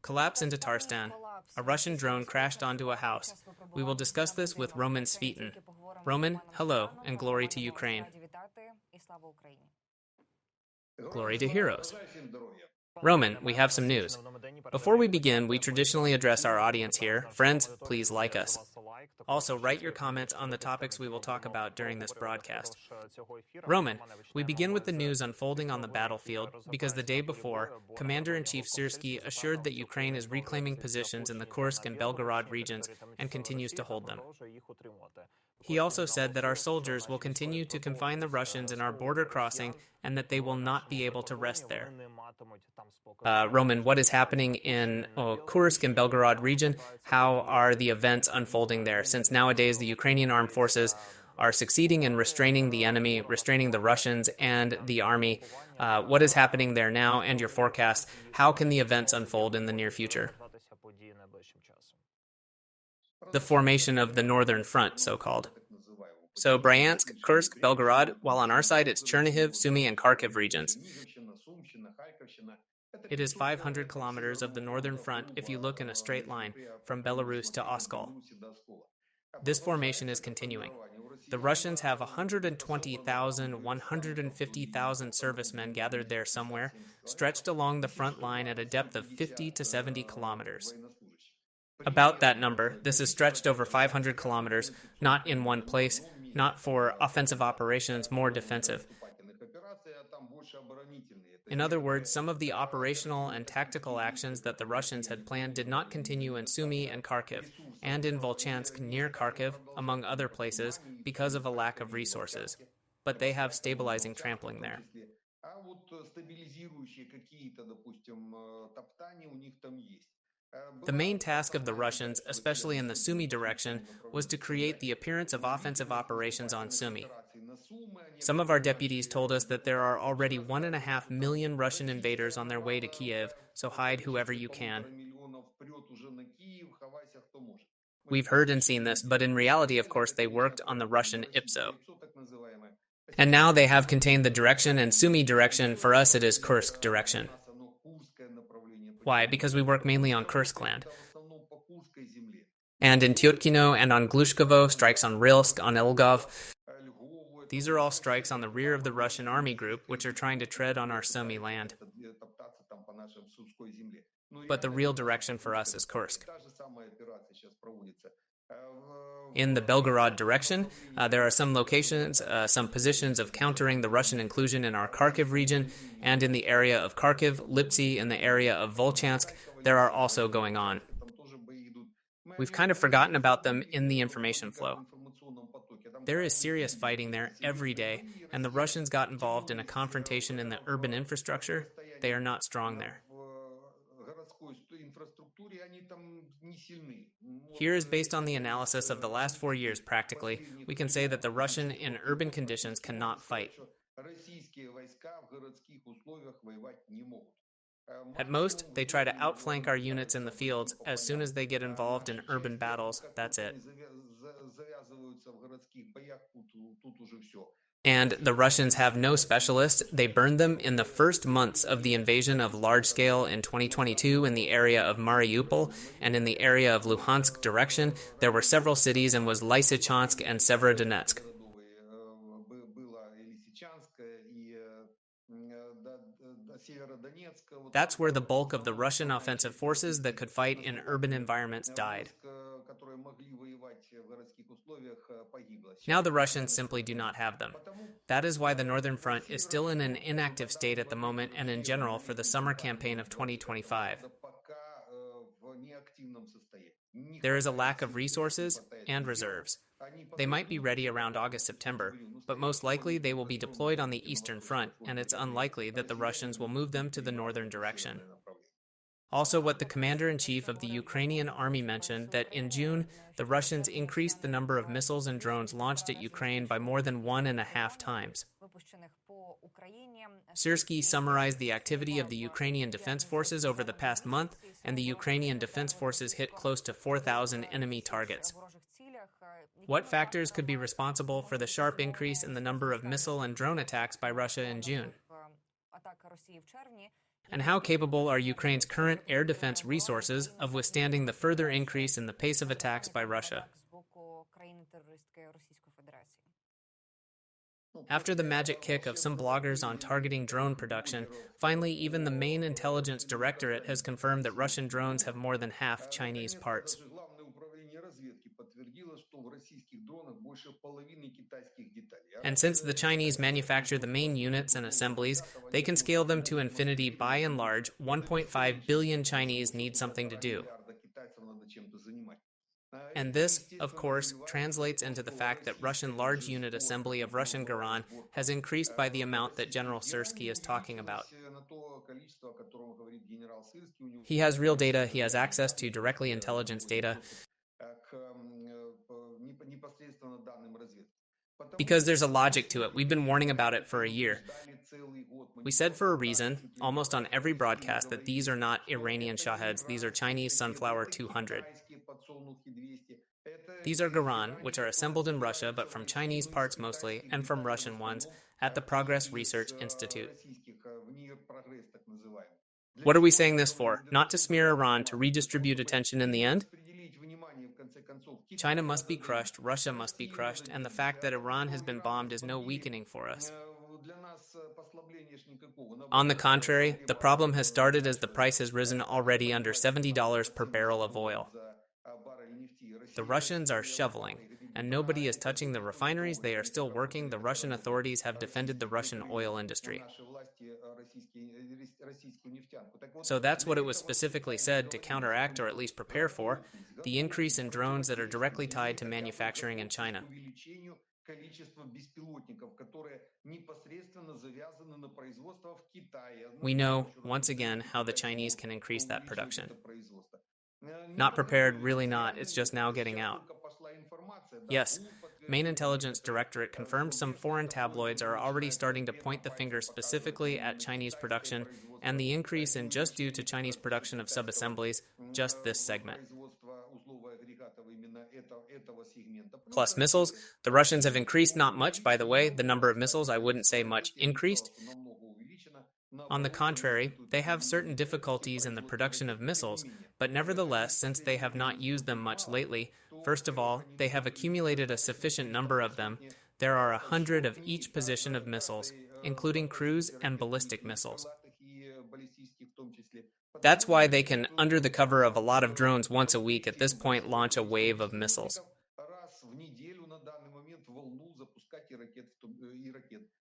Collapse in Tatarstan. A Russian drone crashed onto a house. We will discuss this with Roman Svitan. Roman, hello, and glory to Ukraine. Glory to heroes. Roman, we have some news. Before we begin, we traditionally address our audience here. Friends, please like us. Also, write your comments on the topics we will talk about during this broadcast. Roman, we begin with the news unfolding on the battlefield because the day before, Commander-in-Chief Syrskyi assured that Ukraine is reclaiming positions in the Kursk and Belgorod regions and continues to hold them. He also said that our soldiers will continue to confine the Russians in our border crossing and that they will not be able to rest there. Roman, what is happening in Kursk and Belgorod region? How are the events unfolding there? Since nowadays the Ukrainian armed forces are succeeding in restraining the enemy, restraining the Russians and the army. What is happening there now and your forecast? How can the events unfold in the near future? The formation of the Northern Front, so-called. So Bryansk, Kursk, Belgorod, while on our side it's Chernihiv, Sumy, and Kharkiv regions. It is 500 kilometers of the Northern Front if you look in a straight line from Belarus to Oskol. This formation is continuing. The Russians have 120,000, 150,000 servicemen gathered there somewhere, stretched along the front line at a depth of 50 to 70 kilometers. About that number, this is stretched over 500 kilometers, not in one place, not for offensive operations, more defensive. In other words, some of the operational and tactical actions that the Russians had planned did not continue in Sumy and Kharkiv, and in Volchansk near Kharkiv, among other places, because of a lack of resources. But they have stabilizing trampling there. The main task of the Russians, especially in the Sumy direction, was to create the appearance of offensive operations on Sumy. Some of our deputies told us that there are already 1.5 million Russian invaders on their way to Kiev, so hide whoever you can. We've heard and seen this, but in reality, of course, they worked on the Russian IPSO. And now they have contained the direction, and Sumy direction, for us it is Kursk direction. Why? Because we work mainly on Kursk land. And in Tyotkino and on Glushkovo, strikes on Rilsk, on Olga. These are all strikes on the rear of the Russian army group, which are trying to tread on our Sumy land. But the real direction for us is Kursk. In the Belgorod direction, there are some locations, some positions of countering the Russian inclusion in our Kharkiv region, and in the area of Kharkiv, Lipsy, in the area of Volchansk, there are also going on. We've kind of forgotten about them in the information flow. There is serious fighting there every day, and the Russians got involved in a confrontation in the urban infrastructure. They are not strong there. Here is based on the analysis of the last 4 years practically. We can say that the Russian in urban conditions cannot fight. At most, they try to outflank our units in the fields. As soon as they get involved in urban battles, that's it. And the Russians have no specialists. They burned them in the first months of the invasion of large scale in 2022 in the area of Mariupol, and in the area of Luhansk direction, there were several cities and was Lysychansk and Severodonetsk. That's where the bulk of the Russian offensive forces that could fight in urban environments died. Now the Russians simply do not have them. That is why the Northern Front is still in an inactive state at the moment and in general for the summer campaign of 2025. There is a lack of resources and reserves. They might be ready around August-September, but most likely they will be deployed on the Eastern Front, and it's unlikely that the Russians will move them to the northern direction. Also, what the commander-in-chief of the Ukrainian army mentioned, that in June, the Russians increased the number of missiles and drones launched at Ukraine by more than 1.5 times. Syrskyi summarized the activity of the Ukrainian Defense Forces over the past month, and the Ukrainian Defense Forces hit close to 4,000 enemy targets. What factors could be responsible for the sharp increase in the number of missile and drone attacks by Russia in June? And how capable are Ukraine's current air defense resources of withstanding the further increase in the pace of attacks by Russia? After the magic kick of some bloggers on targeting drone production, finally even the main intelligence directorate has confirmed that Russian drones have more than half Chinese parts. And since the Chinese manufacture the main units and assemblies, they can scale them to infinity by and large. 1.5 billion Chinese need something to do. And this, of course, translates into the fact that Russian large unit assembly of Russian Garan has increased by the amount that General Syrskyi is talking about. He has real data, he has access to directly intelligence data, because there's a logic to it. We've been warning about it for a year. We said for a reason, almost on every broadcast, that these are not Iranian Shaheds, these are Chinese Sunflower 200. These are Garan, which are assembled in Russia, but from Chinese parts mostly, and from Russian ones, at the Progress Research Institute. What are we saying this for? Not to smear Iran, to redistribute attention in the end? China must be crushed, Russia must be crushed, and the fact that Iran has been bombed is no weakening for us. On the contrary, the problem has started as the price has risen already under $70 per barrel of oil. The Russians are shoveling, and nobody is touching the refineries. They are still working. The Russian authorities have defended the Russian oil industry. So that's what it was specifically said to counteract, or at least prepare for, the increase in drones that are directly tied to manufacturing in China. We know, once again, how the Chinese can increase that production. Not prepared, really not, it's just now getting out. Yes, Main Intelligence Directorate confirmed some foreign tabloids are already starting to point the finger specifically at Chinese production, and the increase in just due to Chinese production of subassemblies, just this segment. Plus missiles, the Russians have increased not much, by the way, the number of missiles I wouldn't say much increased. On the contrary, they have certain difficulties in the production of missiles, but nevertheless, since they have not used them much lately, first of all, they have accumulated a sufficient number of them. There are 100 of each position of missiles, including cruise and ballistic missiles. That's why they can, under the cover of a lot of drones once a week, at this point launch a wave of missiles.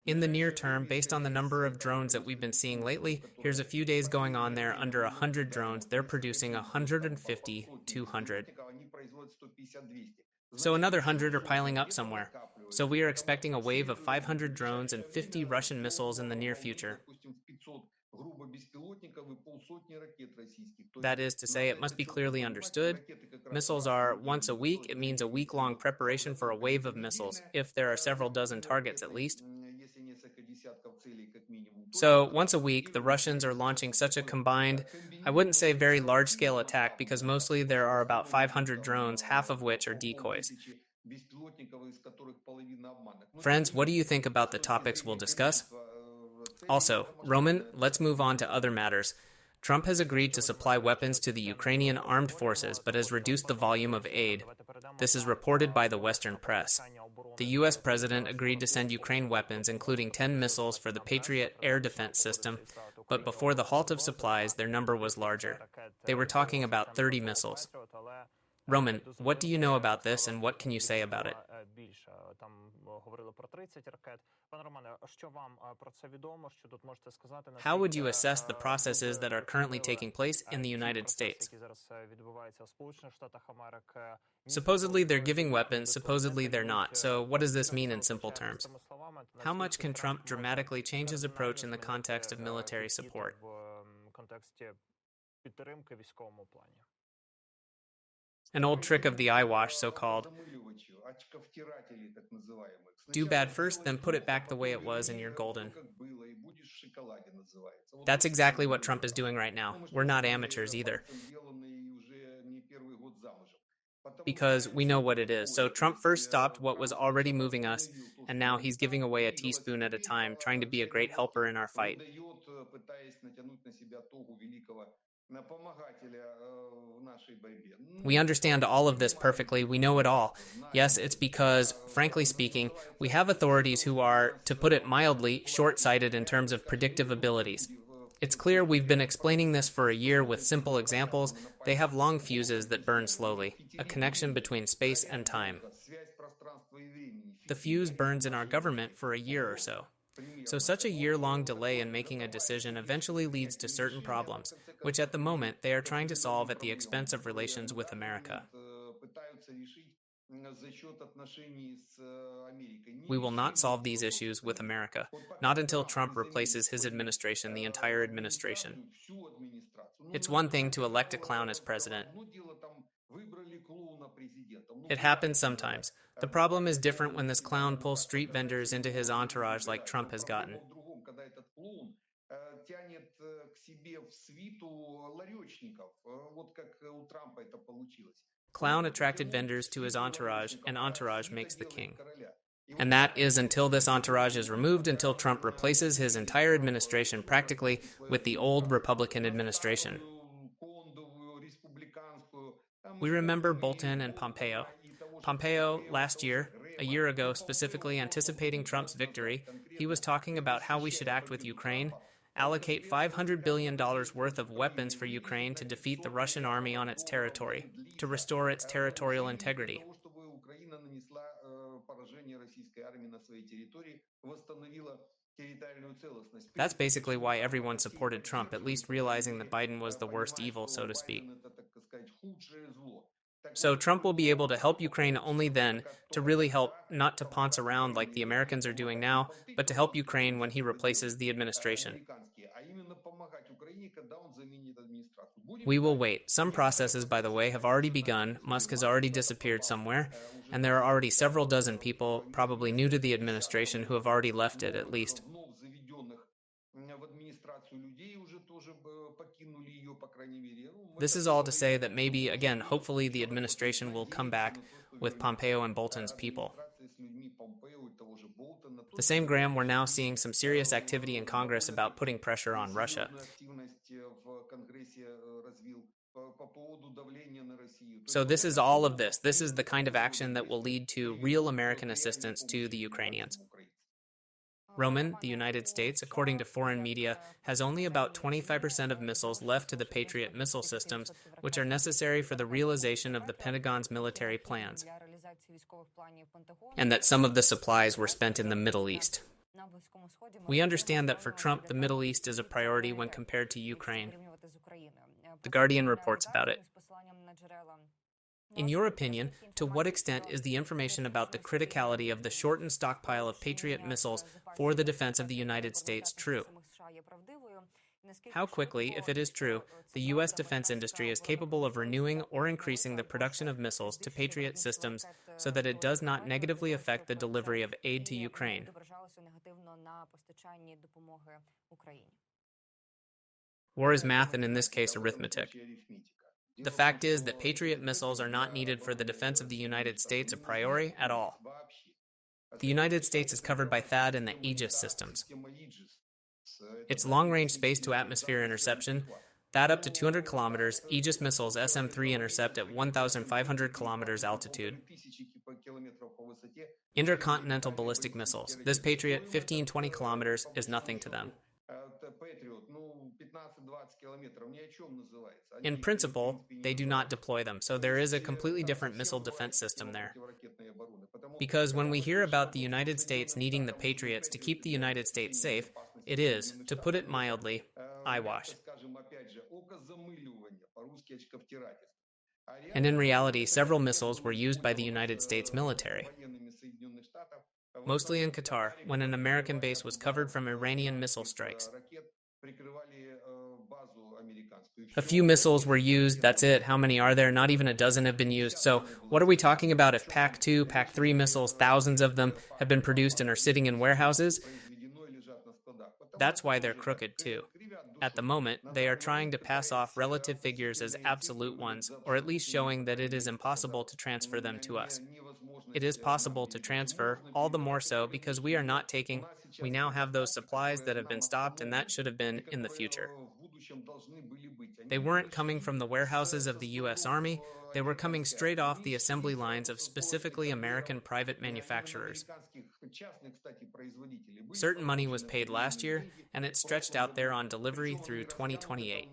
In the near term, based on the number of drones that we've been seeing lately, here's a few days going on there, under 100 drones, they're producing 150, 200. So another 100 are piling up somewhere. So we are expecting a wave of 500 drones and 50 Russian missiles in the near future. That is to say, it must be clearly understood. Missiles are once a week. It means a week-long preparation for a wave of missiles, if there are several dozen targets at least. So, once a week, the Russians are launching such a combined, I wouldn't say very large-scale attack, because mostly there are about 500 drones, half of which are decoys. Friends, what do you think about the topics we'll discuss? Also, Roman, let's move on to other matters. Trump has agreed to supply weapons to the Ukrainian armed forces, but has reduced the volume of aid. This is reported by the Western press. The U.S. president agreed to send Ukraine weapons, including 10 missiles for the Patriot air defense system, but before the halt of supplies, their number was larger. They were talking about 30 missiles. Roman, what do you know about this, and what can you say about it? How would you assess the processes that are currently taking place in the United States? Supposedly they're giving weapons, supposedly they're not. So what does this mean in simple terms? How much can Trump dramatically change his approach in the context of military support? An old trick of the eyewash, so-called. Do bad first, then put it back the way it was and you're golden. That's exactly what Trump is doing right now. We're not amateurs either. because we know what it is. So Trump first stopped what was already moving us, and now he's giving away a teaspoon at a time, trying to be a great helper in our fight. We understand all of this perfectly. We know it all. Yes, it's because, frankly speaking, we have authorities who are, to put it mildly, short-sighted in terms of predictive abilities. It's clear we've been explaining this for a year with simple examples. They have long fuses that burn slowly, a connection between space and time. The fuse burns in our government for a year or so. So such a year-long delay in making a decision eventually leads to certain problems, which at the moment they are trying to solve at the expense of relations with America. We will not solve these issues with America, not until Trump replaces his administration, the entire administration. It's one thing to elect a clown as president. It happens sometimes. The problem is different when this clown pulls street vendors into his entourage like Trump has gotten. Clown attracted vendors to his entourage, and entourage makes the king. And that is until this entourage is removed, until Trump replaces his entire administration practically with the old Republican administration. We remember Bolton and Pompeo. Pompeo, last year, a year ago, specifically anticipating Trump's victory, he was talking about how we should act with Ukraine, allocate $500 billion worth of weapons for Ukraine to defeat the Russian army on its territory, to restore its territorial integrity. That's basically why everyone supported Trump, at least realizing that Biden was the worst evil, so to speak. So Trump will be able to help Ukraine only then, to really help, not to ponce around like the Americans are doing now, but to help Ukraine when he replaces the administration. We will wait. Some processes, by the way, have already begun. Musk has already disappeared somewhere, and there are already several dozen people, probably new to the administration, who have already left it, at least. This is all to say that maybe, again, hopefully the administration will come back with Pompeo and Bolton's people. The same Graham, we're now seeing some serious activity in Congress about putting pressure on Russia. So this is all of this. This is the kind of action that will lead to real American assistance to the Ukrainians. Roman, the United States, according to foreign media, has only about 25% of missiles left to the Patriot missile systems, which are necessary for the realization of the Pentagon's military plans, and that some of the supplies were spent in the Middle East. We understand that for Trump, the Middle East is a priority when compared to Ukraine. The Guardian reports about it. In your opinion, to what extent is the information about the criticality of the shortened stockpile of Patriot missiles for the defense of the United States true? How quickly, if it is true, the U.S. defense industry is capable of renewing or increasing the production of missiles to Patriot systems so that it does not negatively affect the delivery of aid to Ukraine? War is math, and in this case, arithmetic. The fact is that Patriot missiles are not needed for the defense of the United States a priori at all. The United States is covered by THAAD and the Aegis systems. Its long-range space-to-atmosphere interception, THAAD up to 200 kilometers, Aegis missiles SM-3 intercept at 1,500 kilometers altitude. Intercontinental ballistic missiles. This Patriot, 15-20 kilometers, is nothing to them. In principle, they do not deploy them, so there is a completely different missile defense system there. Because when we hear about the United States needing the Patriots to keep the United States safe, it is, to put it mildly, eyewash. And in reality, several missiles were used by the United States military. Mostly in Qatar, when an American base was covered from Iranian missile strikes. A few missiles were used, that's it. How many are there? Not even a dozen have been used. So what are we talking about if PAC-2, PAC-3 missiles, thousands of them, have been produced and are sitting in warehouses? That's why they're crooked too. At the moment, they are trying to pass off relative figures as absolute ones, or at least showing that it is impossible to transfer them to us. It is possible to transfer, all the more so because we are not taking, we now have those supplies that have been stopped, and that should have been in the future. They weren't coming from the warehouses of the U.S. Army, they were coming straight off the assembly lines of specifically American private manufacturers. Certain money was paid last year, and it stretched out there on delivery through 2028.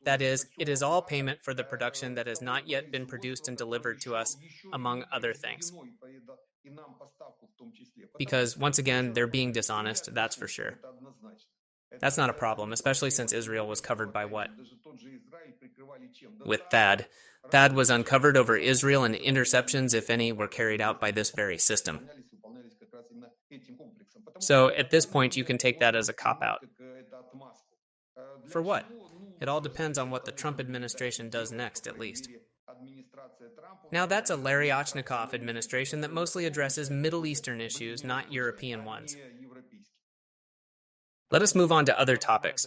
That is, it is all payment for the production that has not yet been produced and delivered to us, among other things. Because, once again, they're being dishonest, that's for sure. That's not a problem, especially since Israel was covered by what? With THAAD. THAAD was uncovered over Israel, and interceptions, if any, were carried out by this very system. So, at this point, you can take that as a cop-out. For what? It all depends on what the Trump administration does next, at least. Now, that's a Laryachnikov administration that mostly addresses Middle Eastern issues, not European ones. Let us move on to other topics.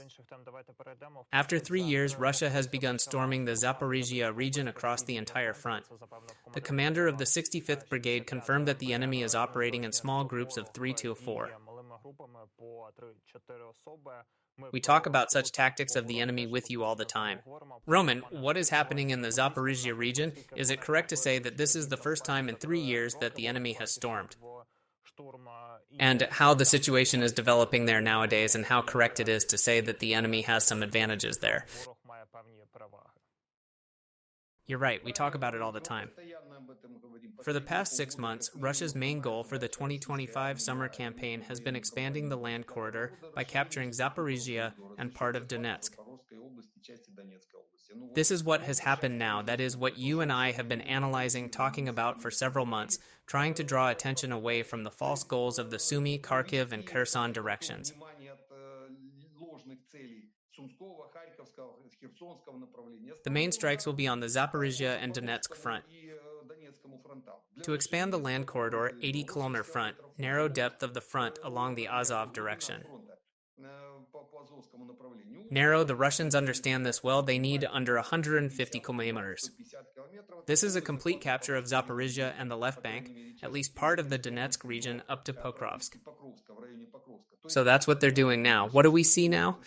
After 3 years, Russia has begun storming the Zaporizhzhia region across the entire front. The commander of the 65th Brigade confirmed that the enemy is operating in small groups of 3 to 4. We talk about such tactics of the enemy with you all the time. Roman, what is happening in the Zaporizhzhia region? Is it correct to say that this is the first time in 3 years that the enemy has stormed? And how the situation is developing there nowadays, and how correct it is to say that the enemy has some advantages there. You're right, we talk about it all the time. For the past 6 months, Russia's main goal for the 2025 summer campaign has been expanding the land corridor by capturing Zaporizhzhia and part of Donetsk. This is what has happened now. That is what you and I have been analyzing, talking about for several months, trying to draw attention away from the false goals of the Sumy, Kharkiv, and Kherson directions. The main strikes will be on the Zaporizhzhia and Donetsk front. To expand the land corridor, 80-kilometer front, narrow depth of the front along the Azov direction. Narrow, the Russians understand this well, they need under 150 kilometers. This is a complete capture of Zaporizhzhia and the left bank, at least part of the Donetsk region up to Pokrovsk. So that's what they're doing now. What do we see now?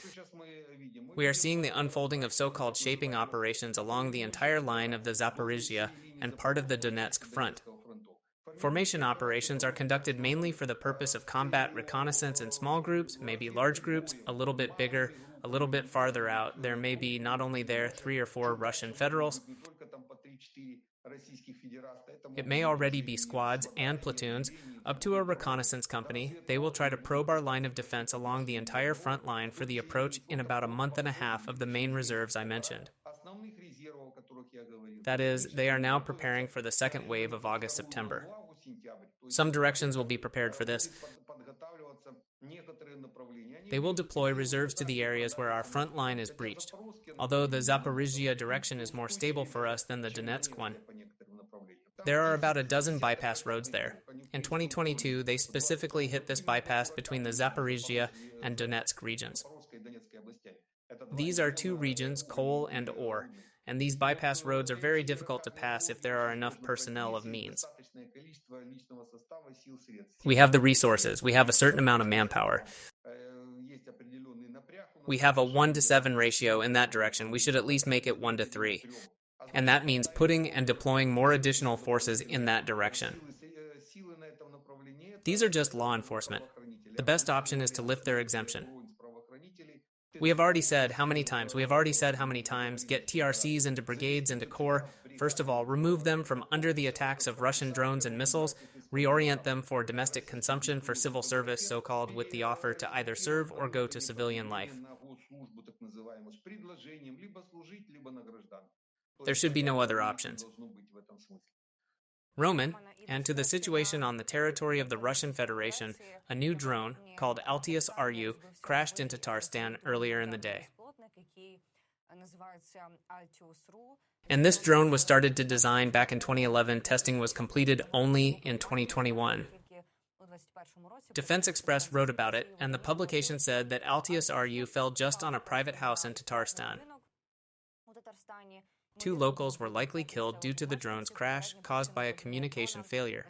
We are seeing the unfolding of so-called shaping operations along the entire line of the Zaporizhzhia and part of the Donetsk front. Formation operations are conducted mainly for the purpose of combat reconnaissance in small groups, maybe large groups, a little bit bigger, a little bit farther out. There may be not only 3 or 4 Russian federals, it may already be squads and platoons, up to a reconnaissance company. They will try to probe our line of defense along the entire front line for the approach in about a month and a half of the main reserves I mentioned. That is, they are now preparing for the second wave of August-September. Some directions will be prepared for this. They will deploy reserves to the areas where our front line is breached, although the Zaporizhzhia direction is more stable for us than the Donetsk one. There are about a dozen bypass roads there. In 2022, they specifically hit this bypass between the Zaporizhzhia and Donetsk regions. These are 2 regions, coal and ore, and these bypass roads are very difficult to pass if there are enough personnel of means. We have the resources. We have a certain amount of manpower. We have a 1-to-7 ratio in that direction. We should at least make it 1-to-3. And that means putting and deploying more additional forces in that direction. These are just law enforcement. The best option is to lift their exemption. We have already said how many times, get TRCs into brigades, into corps. First of all, remove them from under the attacks of Russian drones and missiles, reorient them for domestic consumption, for civil service, so-called, with the offer to either serve or go to civilian life. There should be no other options. Roman, and to the situation on the territory of the Russian Federation, a new drone, called Altius RU, crashed into Tatarstan earlier in the day. And this drone was started to design back in 2011. Testing was completed only in 2021. Defense Express wrote about it, and the publication said that Altius RU fell just on a private house in Tatarstan. 2 locals were likely killed due to the drone's crash caused by a communication failure.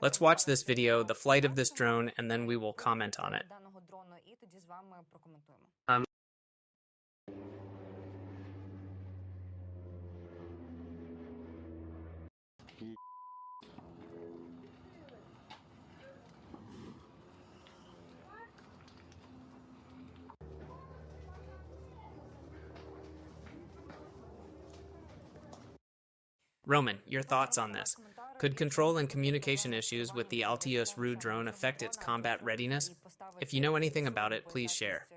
Let's watch this video, the flight of this drone, and then we will comment on it. Roman, your thoughts on this? Could control and communication issues with the Altius RU drone affect its combat readiness? If you know anything about it, please share.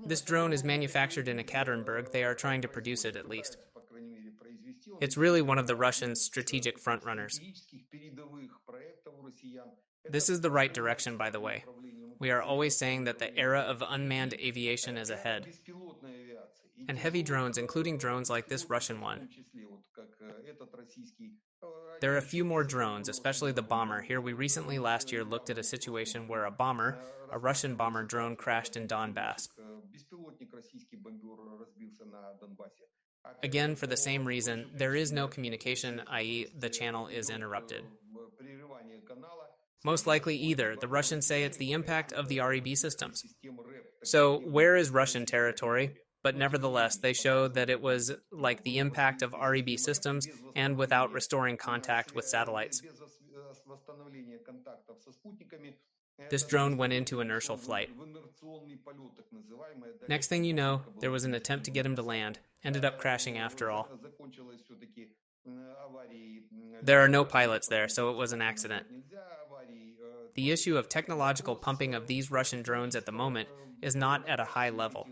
This drone is manufactured in Ekaterinburg. They are trying to produce it, at least. It's really one of the Russians' strategic frontrunners. This is the right direction, by the way. We are always saying that the era of unmanned aviation is ahead. And heavy drones, including drones like this Russian one. There are a few more drones, especially the bomber. Here we recently last year looked at a situation where a Russian bomber drone crashed in Donbass. Again, for the same reason, there is no communication, i.e. the channel is interrupted. Most likely either. The Russians say it's the impact of the REB systems. So where is Russian territory? But nevertheless, they show that it was like the impact of REB systems and without restoring contact with satellites. This drone went into inertial flight. Next thing you know, there was an attempt to get him to land. Ended up crashing after all. There are no pilots there, so it was an accident. The issue of technological pumping of these Russian drones at the moment is not at a high level.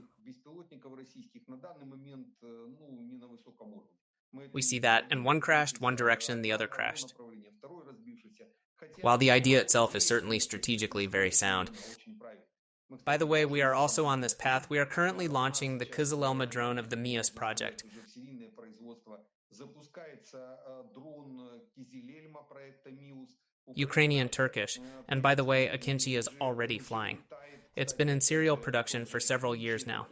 We see that, and one crashed one direction, the other crashed. While the idea itself is certainly strategically very sound. By the way, we are also on this path. We are currently launching the Kizilelma drone of the MIAS project. Ukrainian Turkish, and by the way, Akinci is already flying. It's been in serial production for several years now.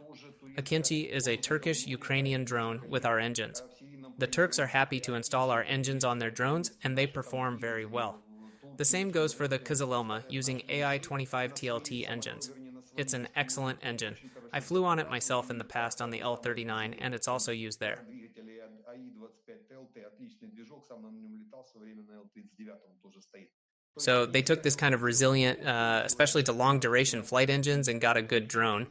Akinci is a Turkish-Ukrainian drone with our engines. The Turks are happy to install our engines on their drones, and they perform very well. The same goes for the Kizilelma using AI-25 TLT engines. It's an excellent engine. I flew on it myself in the past on the L-39, and it's also used there. So they took this kind of resilient, especially to long-duration flight engines, and got a good drone.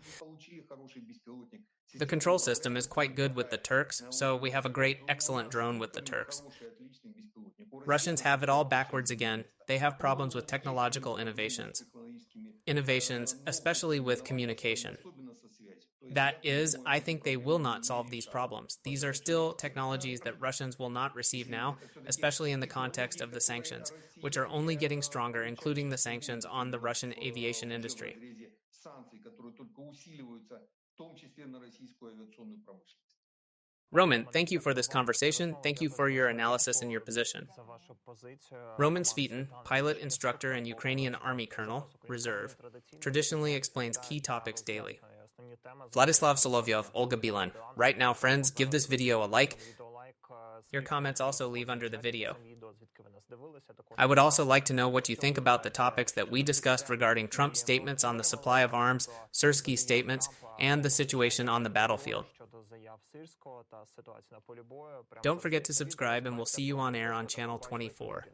The control system is quite good with the Turks, so we have a great, excellent drone with the Turks. Russians have it all backwards again. They have problems with technological innovations. Innovations, especially with communication. That is, I think they will not solve these problems. These are still technologies that Russians will not receive now, especially in the context of the sanctions, which are only getting stronger, including the sanctions on the Russian aviation industry. Roman, thank you for this conversation. Thank you for your analysis and your position. Roman Svitan, pilot, instructor, and Ukrainian Army Colonel, Reserve, traditionally explains key topics daily. Vladyslav Solovyov, Olga, Bilan. Right now, friends, give this video a like. Your comments also leave under the video. I would also like to know what you think about the topics that we discussed regarding Trump's statements on the supply of arms, Syrskyi's statements, and the situation on the battlefield. Don't forget to subscribe, and we'll see you on air on Channel 24.